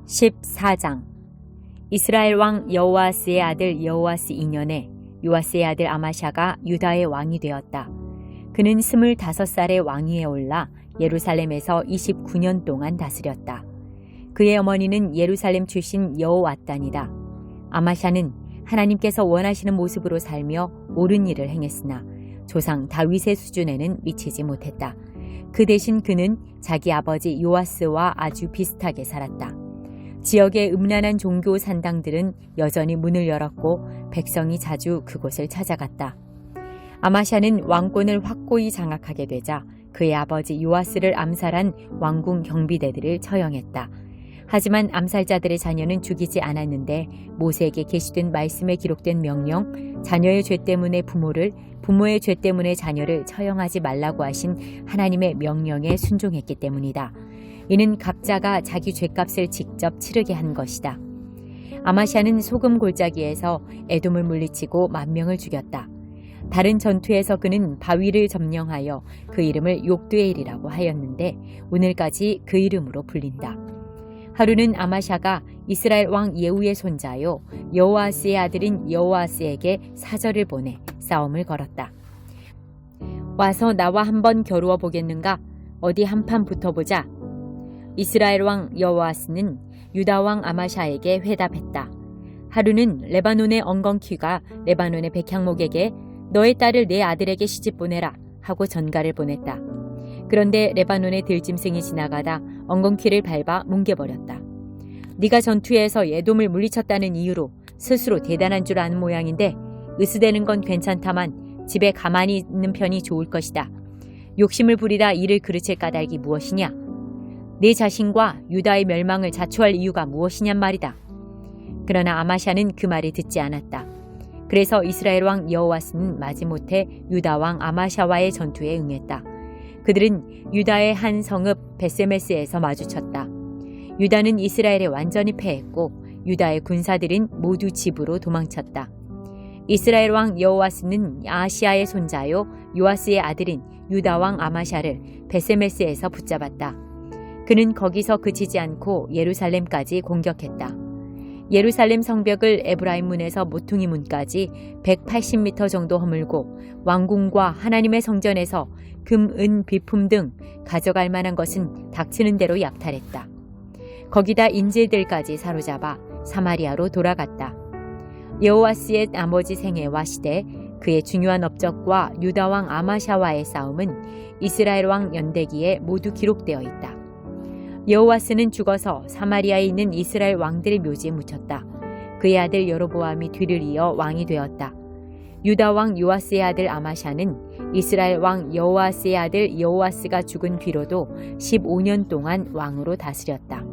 14장. 이스라엘 왕 여호아스의 아들 여호아스 2년에 요아스의 아들 아마샤가 유다의 왕이 되었다. 그는 25살의 왕위에 올라 예루살렘에서 29년 동안 다스렸다. 그의 어머니는 예루살렘 출신 여호와단이다. 아마샤는 하나님께서 원하시는 모습으로 살며 옳은 일을 행했으나 조상 다윗의 수준에는 미치지 못했다. 그 대신 그는 자기 아버지 요아스와 아주 비슷하게 살았다. 지역의 음란한 종교 산당들은 여전히 문을 열었고 백성이 자주 그곳을 찾아갔다. 아마샤는 왕권을 확고히 장악하게 되자 그의 아버지 요아스를 암살한 왕궁 경비대들을 처형했다. 하지만 암살자들의 자녀는 죽이지 않았는데 모세에게 계시된 말씀에 기록된 명령, 자녀의 죄 때문에 부모를, 부모의 죄 때문에 자녀를 처형하지 말라고 하신 하나님의 명령에 순종했기 때문이다. 이는 각자가 자기 죄값을 직접 치르게 한 것이다. 아마샤는 소금 골짜기에서 에돔을 물리치고 10,000명을 죽였다. 다른 전투에서 그는 바위를 점령하여 그 이름을 욕두엘이라고 하였는데 오늘까지 그 이름으로 불린다. 하루는 아마샤가 이스라엘 왕 예후의 손자요 여호아스의 아들인 여호아스에게 사절을 보내 싸움을 걸었다. 와서 나와 한번 겨루어 보겠는가? 어디 한판 붙어보자. 이스라엘 왕 여호아스는 유다 왕 아마샤에게 회답했다. 하루는 레바논의 엉겅퀴가 레바논의 백향목에게 너의 딸을 내 아들에게 시집 보내라 하고 전가를 보냈다. 그런데 레바논의 들짐승이 지나가다 엉겅퀴를 밟아 뭉개버렸다. 네가 전투에서 에돔을 물리쳤다는 이유로 스스로 대단한 줄 아는 모양인데 으스대는 건 괜찮다만 집에 가만히 있는 편이 좋을 것이다. 욕심을 부리다 이를 그르칠 까닭이 무엇이냐? 내 자신과 유다의 멸망을 자초할 이유가 무엇이냔 말이다. 그러나 아마샤는 그 말을 듣지 않았다. 그래서 이스라엘 왕 여호아스는 마지못해 유다 왕 아마샤와의 전투에 응했다. 그들은 유다의 한 성읍 베세메스에서 마주쳤다. 유다는 이스라엘에 완전히 패했고 유다의 군사들은 모두 집으로 도망쳤다. 이스라엘 왕 여호아스는 아하시아의 손자요 요아스의 아들인 유다 왕 아마샤를 베세메스에서 붙잡았다. 그는 거기서 그치지 않고 예루살렘까지 공격했다. 예루살렘 성벽을 에브라임 문에서 모퉁이 문까지 180m 정도 허물고 왕궁과 하나님의 성전에서 금, 은, 비품 등 가져갈 만한 것은 닥치는 대로 약탈했다. 거기다 인질들까지 사로잡아 사마리아로 돌아갔다. 여호아스의 나머지 생애와 시대, 그의 중요한 업적과 유다 왕 아마샤와의 싸움은 이스라엘 왕 연대기에 모두 기록되어 있다. 여호아스는 죽어서 사마리아에 있는 이스라엘 왕들의 묘지에 묻혔다. 그의 아들 여로보암이 뒤를 이어 왕이 되었다. 유다 왕 요아스의 아들 아마샤는 이스라엘 왕 여호아스의 아들 여호아스가 죽은 뒤로도 15년 동안 왕으로 다스렸다.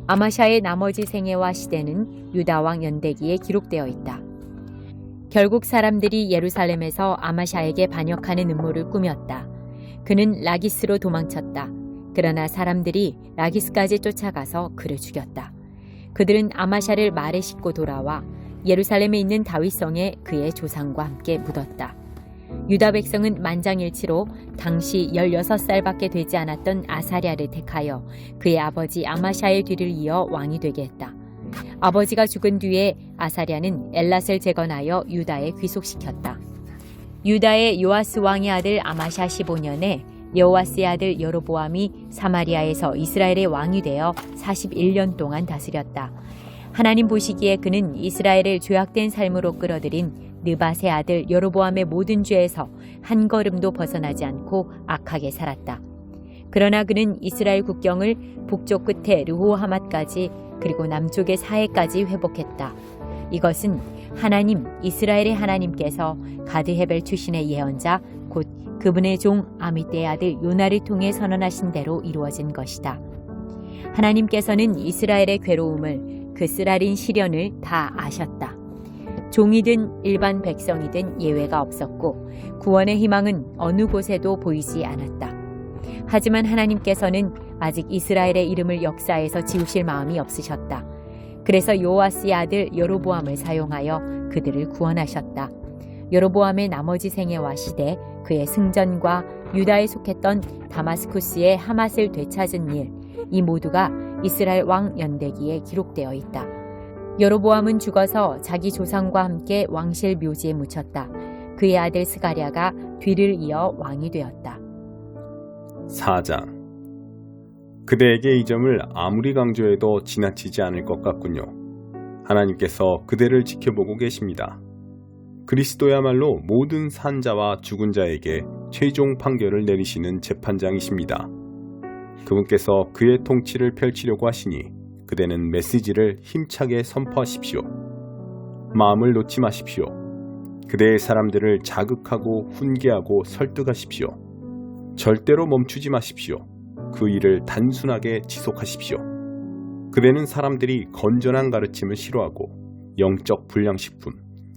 아마샤의 나머지 생애와 시대는 유다 왕 연대기에 기록되어 있다. 결국 사람들이 예루살렘에서 아마샤에게 반역하는 음모를 꾸몄다. 그는 라기스로 도망쳤다. 그러나 사람들이 라기스까지 쫓아가서 그를 죽였다. 그들은 아마샤를 말에 싣고 돌아와 예루살렘에 있는 다윗성에 그의 조상과 함께 묻었다. 유다 백성은 만장일치로 당시 16살밖에 되지 않았던 아사랴를 택하여 그의 아버지 아마샤의 뒤를 이어 왕이 되게 했다. 아버지가 죽은 뒤에 아사랴는 엘랏을 재건하여 유다에 귀속시켰다. 유다의 요아스 왕의 아들 아마샤 15년에 여호아스의 아들 여로보암이 사마리아에서 이스라엘의 왕이 되어 41년 동안 다스렸다. 하나님 보시기에 그는 이스라엘을 죄악된 삶으로 끌어들인 느밧의 아들 여로보암의 모든 죄에서 한 걸음도 벗어나지 않고 악하게 살았다. 그러나 그는 이스라엘 국경을 북쪽 끝에 르호하맛까지 그리고 남쪽의 사해까지 회복했다. 이것은 하나님 이스라엘의 하나님께서 가드헤벨 출신의 예언자 곧 그분의 종 아미떼의 아들 요나를 통해 선언하신 대로 이루어진 것이다. 하나님께서는 이스라엘의 괴로움을 그 쓰라린 시련을 다 아셨다. 종이든 일반 백성이든 예외가 없었고 구원의 희망은 어느 곳에도 보이지 않았다. 하지만 하나님께서는 아직 이스라엘의 이름을 역사에서 지우실 마음이 없으셨다. 그래서 요아스의 아들 여로보암을 사용하여 그들을 구원하셨다. 여로보암의 나머지 생애와 시대, 그의 승전과 유다에 속했던 다마스쿠스의 하맛을 되찾은 일, 이 모두가 이스라엘 왕 연대기에 기록되어 있다. 여로보암은 죽어서 자기 조상과 함께 왕실 묘지에 묻혔다. 그의 아들 스가랴가 뒤를 이어 왕이 되었다. 4장. 그대에게 이 점을 아무리 강조해도 지나치지 않을 것 같군요. 하나님께서 그대를 지켜보고 계십니다. 그리스도야말로 모든 산자와 죽은 자에게 최종 판결을 내리시는 재판장이십니다. 그분께서 그의 통치를 펼치려고 하시니 그대는 메시지를 힘차게 선포하십시오. 마음을 놓지 마십시오. 그대의 사람들을 자극하고 훈계하고 설득하십시오. 절대로 멈추지 마십시오. 그 일을 단순하게 지속하십시오. 그대는 사람들이 건전한 가르침을 싫어하고 영적 불량식품,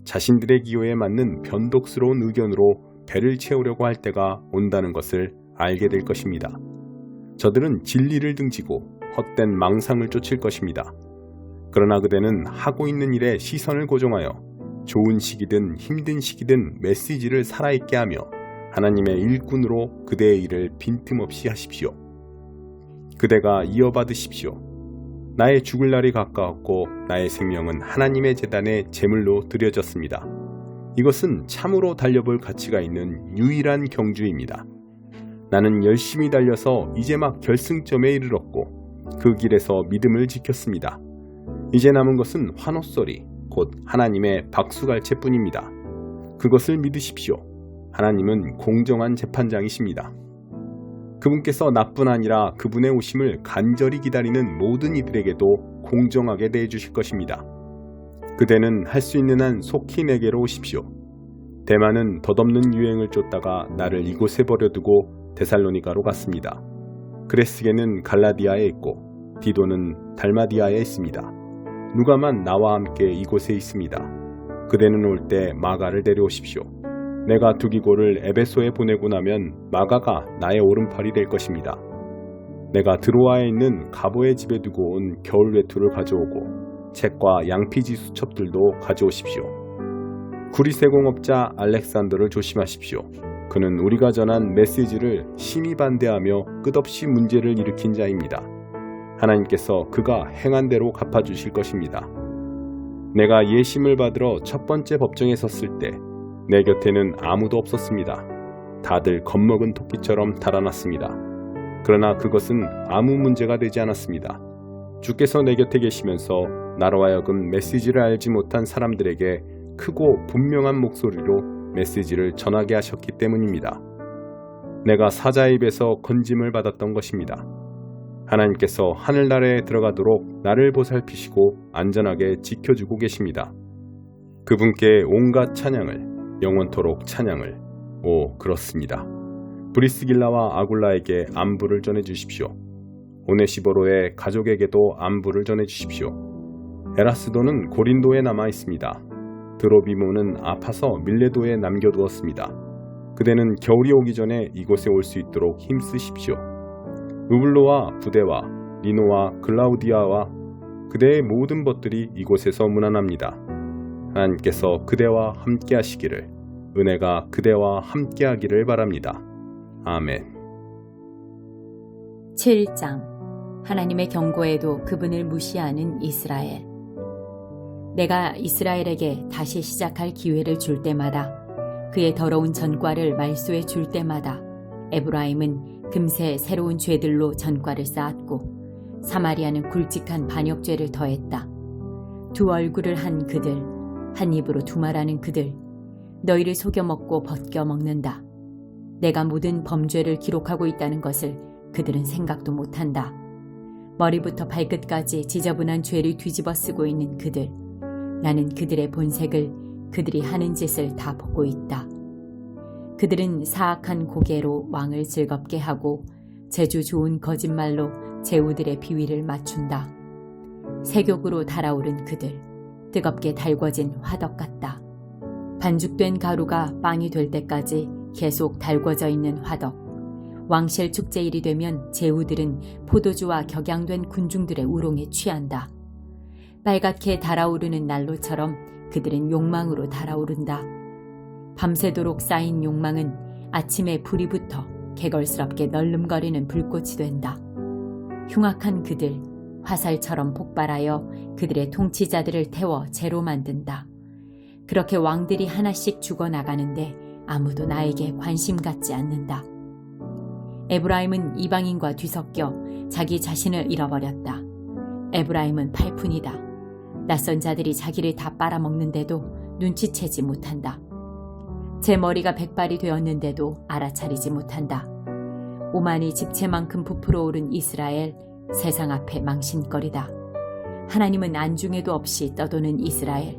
자신들의 기호에 맞는 변덕스러운 의견으로 배를 채우려고 할 때가 온다는 것을 알게 될 것입니다. 저들은 진리를 등지고 헛된 망상을 쫓을 것입니다. 그러나 그대는 하고 있는 일에 시선을 고정하여 좋은 시기든 힘든 시기든 메시지를 살아있게 하며 하나님의 일꾼으로 그대의 일을 빈틈없이 하십시오. 그대가 이어받으십시오. 나의 죽을 날이 가까웠고 나의 생명은 하나님의 제단에 제물로 드려졌습니다. 이것은 참으로 달려볼 가치가 있는 유일한 경주입니다. 나는 열심히 달려서 이제 막 결승점에 이르렀고 그 길에서 믿음을 지켰습니다. 이제 남은 것은 환호소리, 곧 하나님의 박수갈채뿐입니다. 그것을 믿으십시오. 하나님은 공정한 재판장이십니다. 그분께서 나뿐 아니라 그분의 오심을 간절히 기다리는 모든 이들에게도 공정하게 대해주실 것입니다. 그대는 할 수 있는 한 속히 내게로 오십시오. 대만은 덧없는 유행을 쫓다가 나를 이곳에 버려두고 데살로니가로 갔습니다. 그레스게는 갈라디아에 있고 디도는 달마디아에 있습니다. 누가만 나와 함께 이곳에 있습니다. 그대는 올 때 마가를 데려오십시오. 내가 두기고를 에베소에 보내고 나면 마가가 나의 오른팔이 될 것입니다. 내가 드로아에 있는 가보의 집에 두고 온 겨울 외투를 가져오고 책과 양피지 수첩들도 가져오십시오. 구리세공업자 알렉산더를 조심하십시오. 그는 우리가 전한 메시지를 심히 반대하며 끝없이 문제를 일으킨 자입니다. 하나님께서 그가 행한 대로 갚아주실 것입니다. 내가 예심을 받으러 첫 번째 법정에 섰을 때 내 곁에는 아무도 없었습니다. 다들 겁먹은 토끼처럼 달아났습니다. 그러나 그것은 아무 문제가 되지 않았습니다. 주께서 내 곁에 계시면서 나로 하여금 메시지를 알지 못한 사람들에게 크고 분명한 목소리로 메시지를 전하게 하셨기 때문입니다. 내가 사자의 입에서 건짐을 받았던 것입니다. 하나님께서 하늘나라에 들어가도록 나를 보살피시고 안전하게 지켜주고 계십니다. 그분께 온갖 찬양을, 영원토록 찬양을, 그렇습니다. 브리스길라와 아굴라에게 안부를 전해주십시오. 오네시보로의 가족에게도 안부를 전해주십시오. 에라스도는 고린도에 남아있습니다. 드로비모는 아파서 밀레도에 남겨두었습니다. 그대는 겨울이 오기 전에 이곳에 올 수 있도록 힘쓰십시오. 우블로와 부데와 리노와 글라우디아와 그대의 모든 벗들이 이곳에서 문안합니다. 하나님께서 그대와 함께 하시기를, 은혜가 그대와 함께 하기를 바랍니다. 아멘. 7장. 하나님의 경고에도 그분을 무시하는 이스라엘. 내가 이스라엘에게 다시 시작할 기회를 줄 때마다, 그의 더러운 전과를 말소해 줄 때마다 에브라임은 금세 새로운 죄들로 전과를 쌓았고 사마리아는 굵직한 반역죄를 더했다. 두 얼굴을 한 그들, 한 입으로 두말하는 그들, 너희를 속여먹고 벗겨먹는다. 내가 모든 범죄를 기록하고 있다는 것을 그들은 생각도 못한다. 머리부터 발끝까지 지저분한 죄를 뒤집어 쓰고 있는 그들, 나는 그들의 본색을, 그들이 하는 짓을 다 보고 있다. 그들은 사악한 고개로 왕을 즐겁게 하고 재주 좋은 거짓말로 제후들의 비위를 맞춘다. 세욕으로 달아오른 그들, 뜨겁게 달궈진 화덕 같다. 반죽된 가루가 빵이 될 때까지 계속 달궈져 있는 화덕. 왕실 축제일이 되면 제후들은 포도주와 격양된 군중들의 우롱에 취한다. 빨갛게 달아오르는 난로처럼 그들은 욕망으로 달아오른다. 밤새도록 쌓인 욕망은 아침에 불이 붙어 개걸스럽게 널름거리는 불꽃이 된다. 흉악한 그들, 화살처럼 폭발하여 그들의 통치자들을 태워 재로 만든다. 그렇게 왕들이 하나씩 죽어나가는데 아무도 나에게 관심 갖지 않는다. 에브라임은 이방인과 뒤섞여 자기 자신을 잃어버렸다. 에브라임은 팔푼이다. 낯선 자들이 자기를 다 빨아먹는데도 눈치채지 못한다. 제 머리가 백발이 되었는데도 알아차리지 못한다. 오만이 집채만큼 부풀어 오른 이스라엘, 세상 앞에 망신거리다. 하나님은 안중에도 없이 떠도는 이스라엘,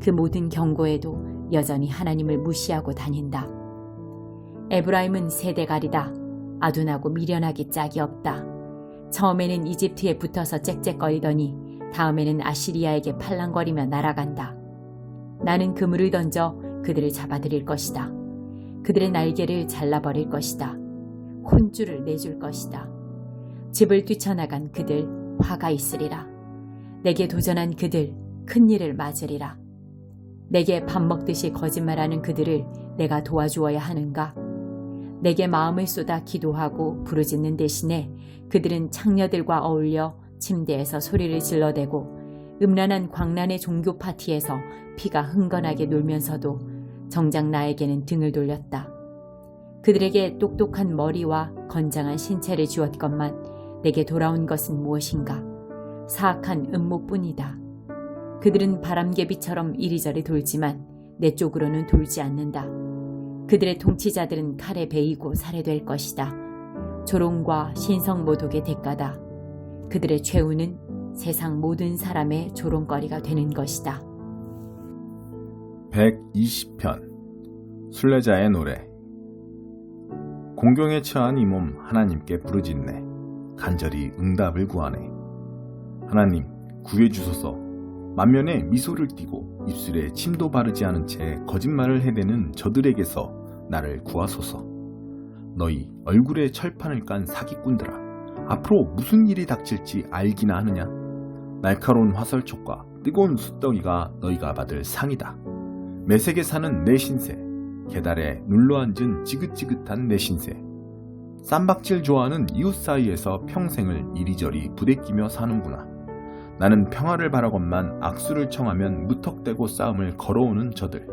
그 모든 경고에도 여전히 하나님을 무시하고 다닌다. 에브라임은 세대갈이다. 아둔하고 미련하기 짝이 없다. 처음에는 이집트에 붙어서 짹짹거리더니 다음에는 아시리아에게 팔랑거리며 날아간다. 나는 그물을 던져 그들을 잡아들일 것이다. 그들의 날개를 잘라버릴 것이다. 혼줄을 내줄 것이다. 집을 뛰쳐나간 그들 화가 있으리라. 내게 도전한 그들 큰일을 맞으리라. 내게 밥 먹듯이 거짓말하는 그들을 내가 도와주어야 하는가? 내게 마음을 쏟아 기도하고 부르짖는 대신에 그들은 창녀들과 어울려 침대에서 소리를 질러대고 음란한 광란의 종교 파티에서 피가 흥건하게 놀면서도 정작 나에게는 등을 돌렸다. 그들에게 똑똑한 머리와 건장한 신체를 주었건만 내게 돌아온 것은 무엇인가? 사악한 음모뿐이다. 그들은 바람개비처럼 이리저리 돌지만 내 쪽으로는 돌지 않는다. 그들의 통치자들은 칼에 베이고 살해될 것이다. 조롱과 신성모독의 대가다. 그들의 최후는 세상 모든 사람의 조롱거리가 되는 것이다. 120편 순례자의 노래. 공경에 처한 이 몸 하나님께 부르짖네. 간절히 응답을 구하네. 하나님 구해주소서. 만면에 미소를 띠고 입술에 침도 바르지 않은 채 거짓말을 해대는 저들에게서 나를 구하소서. 너희 얼굴에 철판을 깐 사기꾼들아, 앞으로 무슨 일이 닥칠지 알기나 하느냐? 날카로운 화살촉과 뜨거운 숫덩이가 너희가 받을 상이다. 매색에 사는 내 신세, 계달에 눌러앉은 지긋지긋한 내 신세. 쌈박질 좋아하는 이웃 사이에서 평생을 이리저리 부대끼며 사는구나. 나는 평화를 바라건만 악수를 청하면 무턱대고 싸움을 걸어오는 저들.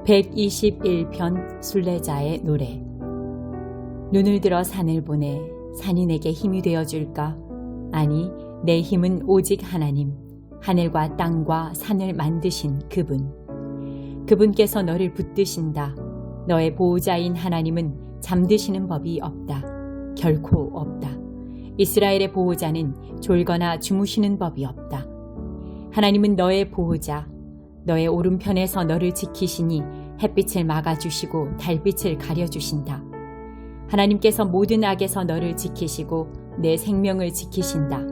121편 순례자의 노래. 눈을 들어 산을 보내 산이 내게 힘이 되어줄까? 아니, 내 힘은 오직 하나님, 하늘과 땅과 산을 만드신 그분. 그분께서 너를 붙드신다. 너의 보호자인 하나님은 잠드시는 법이 없다. 결코 없다. 이스라엘의 보호자는 졸거나 주무시는 법이 없다. 하나님은 너의 보호자, 너의 오른편에서 너를 지키시니 햇빛을 막아주시고 달빛을 가려주신다. 하나님께서 모든 악에서 너를 지키시고 내 생명을 지키신다.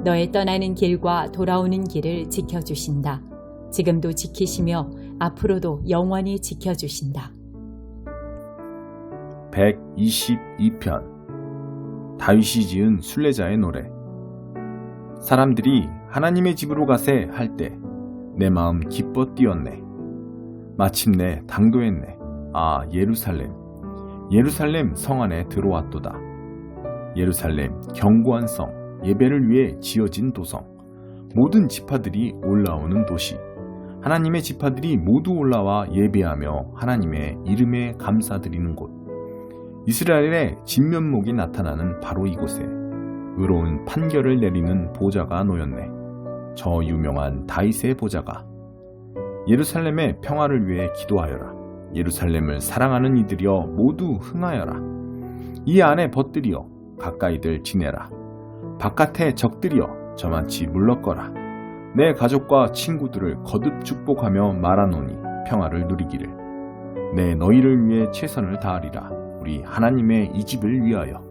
너의 떠나는 길과 돌아오는 길을 지켜주신다. 지금도 지키시며 앞으로도 영원히 지켜주신다. 122편 다윗이 지은 순례자의 노래. 사람들이 하나님의 집으로 가세 할 때 내 마음 기뻐 뛰었네. 마침내 당도했네. 아, 예루살렘, 예루살렘 성 안에 들어왔도다. 예루살렘 견고한 성, 예배를 위해 지어진 도성, 모든 지파들이 올라오는 도시. 하나님의 지파들이 모두 올라와 예배하며 하나님의 이름에 감사드리는 곳. 이스라엘의 진면목이 나타나는 바로 이곳에 의로운 판결을 내리는 보좌가 놓였네. 저 유명한 다윗의 보좌가. 예루살렘의 평화를 위해 기도하여라. 예루살렘을 사랑하는 이들이여 모두 흥하여라. 이 안에 벗들이여 가까이들 지내라. 바깥의 적들이여 저만치 물러거라. 내 가족과 친구들을 거듭 축복하며 말하노니 평화를 누리기를. 내 너희를 위해 최선을 다하리라. 우리 하나님의 이 집을 위하여.